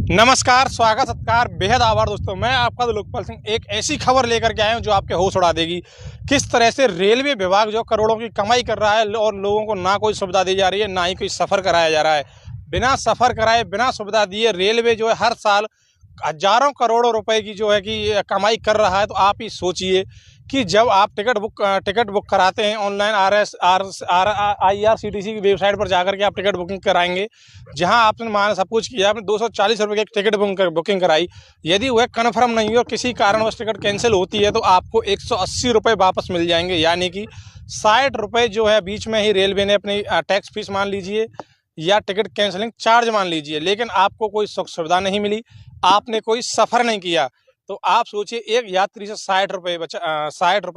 नमस्कार, स्वागत सत्कार, बेहद आभार दोस्तों। मैं आपका लोकपाल सिंह एक ऐसी खबर लेकर के आया हूं जो आपके होश उड़ा देगी। किस तरह से रेलवे विभाग जो करोड़ों की कमाई कर रहा है और लोगों को ना कोई सुविधा दी जा रही है, ना ही कोई सफ़र कराया जा रहा है। बिना सफ़र कराए, बिना सुविधा दिए रेलवे जो है हर साल हज़ारों करोड़ों रुपए की जो है कि कमाई कर रहा है। तो आप ही सोचिए कि जब आप टिकट बुक कराते हैं ऑनलाइन IRCTC की वेबसाइट पर जाकर के आप टिकट बुकिंग कराएंगे, जहां आपने मान सब कुछ किया, आपने 240 रुपये की एक टिकट बुकिंग कराई। यदि वह कन्फर्म नहीं हुई और किसी कारणवश टिकट कैंसिल होती है तो आपको 180 रुपये वापस मिल जाएंगे। यानी कि 60 रुपये जो है बीच में ही रेलवे ने अपनी टैक्स फीस मान लीजिए या टिकट कैंसिलिंग चार्ज मान लीजिए, लेकिन आपको कोई सुख सुविधा नहीं मिली, आपने कोई सफ़र नहीं किया। तो आप सोचिए, एक यात्री से 60 रुपये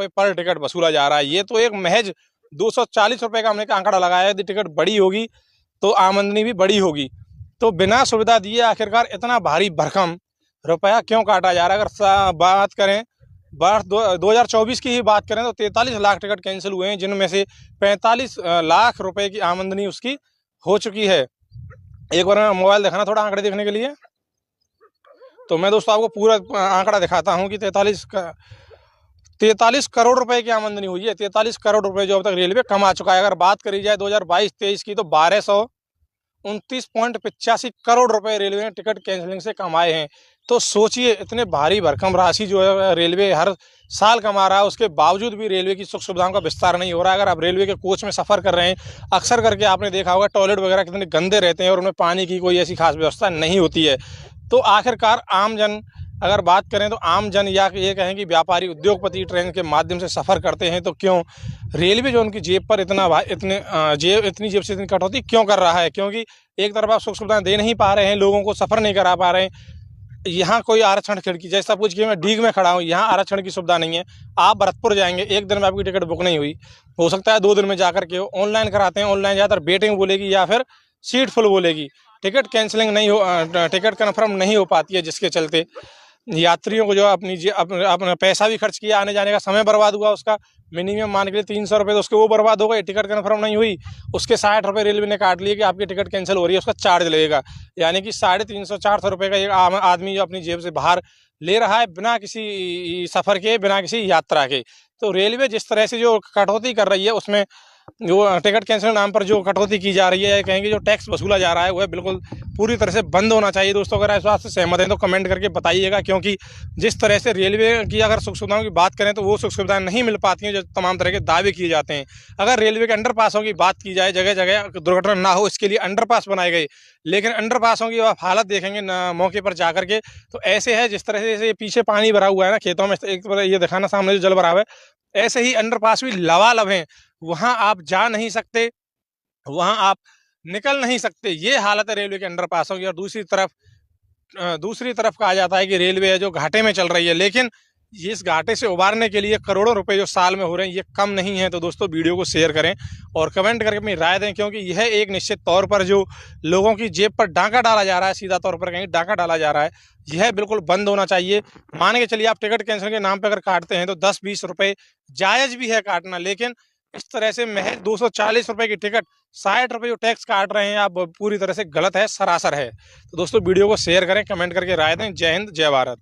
पर टिकट वसूला जा रहा है। ये तो एक महज 240 रुपये का हमने आंकड़ा लगाया। यदि टिकट बड़ी होगी तो आमदनी भी बड़ी होगी। तो बिना सुविधा दिए आखिरकार इतना भारी भरकम रुपया क्यों काटा जा रहा है? अगर बात करें वर्ष 2024 की ही बात करें तो 43 लाख टिकट कैंसिल हुए हैं, जिनमें से 45 लाख रुपए की आमदनी उसकी हो चुकी है। एक बार मोबाइल दिखाना थोड़ा आंकड़े देखने के लिए। तो मैं दोस्तों आपको पूरा आंकड़ा दिखाता हूं कि 43 करोड़ रुपए की आमदनी हुई है। 43 करोड़ रुपए जो अब तक रेलवे कमा चुका है। अगर बात करी जाए 2022-23 की तो 1229.85 करोड़ रुपए रेलवे ने टिकट कैंसिलिंग से कमाए हैं। तो सोचिए, इतने भारी भरकम राशि जो है रेलवे हर साल कमा रहा है, उसके बावजूद भी रेलवे की सुख सुविधाओं का विस्तार नहीं हो रहा है। अगर आप रेलवे के कोच में सफ़र कर रहे हैं, अक्सर करके आपने देखा होगा टॉयलेट वगैरह कितने गंदे रहते हैं और उनमें पानी की कोई ऐसी खास व्यवस्था नहीं होती है। तो आखिरकार आम जन, अगर बात करें तो आम जन या ये कहें कि व्यापारी उद्योगपति ट्रेन के माध्यम से सफ़र करते हैं, तो क्यों रेलवे जो उनकी जेब पर इतनी जेब से इतनी कटौती क्यों कर रहा है? क्योंकि एक तरफ आप सुख सुविधाएं दे नहीं पा रहे हैं, लोगों को सफ़र नहीं करा पा रहे हैं। यहाँ कोई आरक्षण खिड़की, जैसा पूछ के मैं डीग में खड़ा हूँ, यहाँ आरक्षण की सुविधा नहीं है। आप भरतपुर जाएंगे, एक दिन में आपकी टिकट बुक नहीं हुई, हो सकता है 2 दिन में जाकर के ऑनलाइन कराते हैं। ऑनलाइन ज़्यादातर वेटिंग बोलेगी या फिर सीट फुल बोलेगी। टिकट कैंसिलिंग नहीं हो, टिकट कन्फर्म नहीं हो पाती है, जिसके चलते यात्रियों को जो अपना पैसा भी खर्च किया, आने जाने का समय बर्बाद हुआ, उसका मिनिमम मान के लिए 300 रुपये तो उसके वो बर्बाद हो गए। टिकट कन्फर्म नहीं हुई, उसके 60 रुपये रेलवे ने काट लिए कि आपकी टिकट कैंसिल हो रही है, उसका चार्ज लगेगा। यानी कि 350-400 रुपये का एक आम आदमी जो अपनी जेब से बाहर ले रहा है, बिना किसी सफ़र के, बिना किसी यात्रा के। तो रेलवे जिस तरह से जो कटौती कर रही है, उसमें जो टिकट कैंसिल नाम पर जो कटौती की जा रही है, कहेंगे जो टैक्स वसूला जा रहा है, वह बिल्कुल पूरी तरह से बंद होना चाहिए। दोस्तों, अगर इस बात से सहमत हैं तो कमेंट करके बताइएगा, क्योंकि जिस तरह से रेलवे की अगर सुख सुविधाओं की बात करें तो वो सुख सुविधाएं नहीं मिल पाती हैं जो तमाम तरह के दावे किए जाते हैं। अगर रेलवे के अंडरपासों की बात की जाए, जगह जगह दुर्घटना ना हो इसके लिए अंडरपास बनाए गए, लेकिन अंडरपासों की आप हालत देखेंगे मौके पर जाकर के तो ऐसे है जिस तरह से पीछे पानी भरा हुआ है ना खेतों में, एक बार ये दिखाना सामने जो जल भरा हुआ है, ऐसे ही अंडरपास भी लबालब हैं। वहां आप जा नहीं सकते, वहां आप निकल नहीं सकते। ये हालत है रेलवे के अंडरपासों की। और दूसरी तरफ कहा जाता है कि रेलवे है जो घाटे में चल रही है, लेकिन इस घाटे से उबारने के लिए करोड़ों रुपए जो साल में हो रहे हैं, ये कम नहीं है। तो दोस्तों, वीडियो को शेयर करें और कमेंट करके अपनी राय दें, क्योंकि यह एक निश्चित तौर पर जो लोगों की जेब पर डाका डाला जा रहा है, सीधा तौर पर कहीं डाका डाला जा रहा है, यह बिल्कुल बंद होना चाहिए। मान के चलिए, आप टिकट कैंसिल के नाम पर अगर काटते हैं तो 10-20 रुपये जायज़ भी है काटना, लेकिन इस तरह से महज 240 रुपये की टिकट 60 रुपये जो टैक्स काट रहे हैं आप, पूरी तरह से गलत है, सरासर है। तो दोस्तों, वीडियो को शेयर करें, कमेंट करके राय दें। जय हिंद, जय भारत।